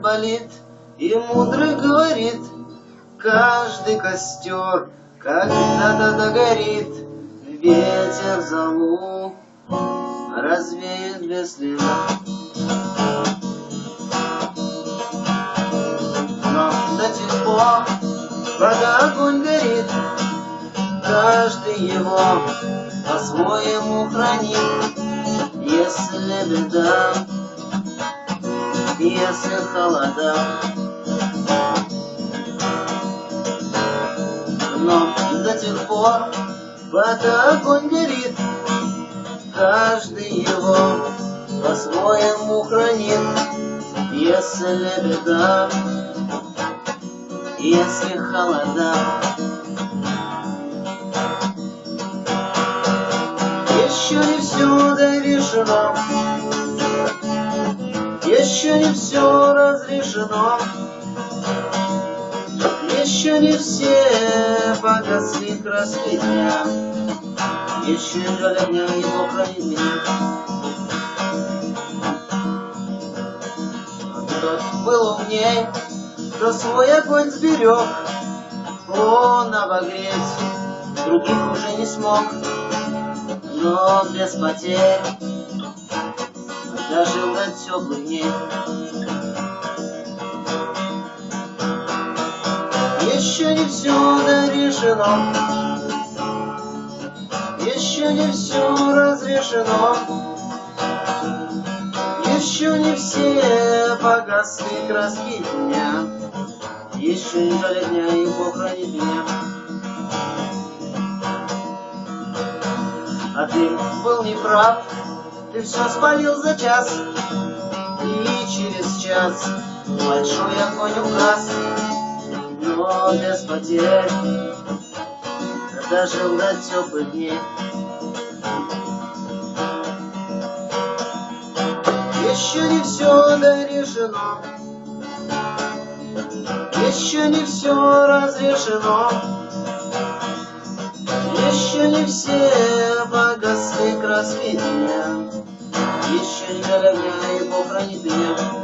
болит, и мудрый говорит: каждый костер когда-то догорит, ветер золу развеет без следа. Но до тех пор, пока огонь горит, каждый его по-своему хранит. Если беда, если холода, но до тех пор, пока огонь горит, каждый его по-своему хранит. Если беда, если холода, еще не все дорешено, еще не все разрешено, еще не все погасли краски дня, еще не жаль огня, и Бог хранит меня. Тот был умней, кто свой огонь сберег, он обогреть других уже не смог, но без потерь дожил до теплых дней. Еще не все дорешено, еще не все разрешено, еще не все погасли краски дня, еще не жаль дня, и Бог хранит меня. А ты был неправ, ты все спалил за час, и через час большой огонь угас, но без потерь дожил до теплых дней. Еще не все дорешено, еще не все разрешено, еще не все погасли краски дня, еще не жаль огня, и Бог хранит меня.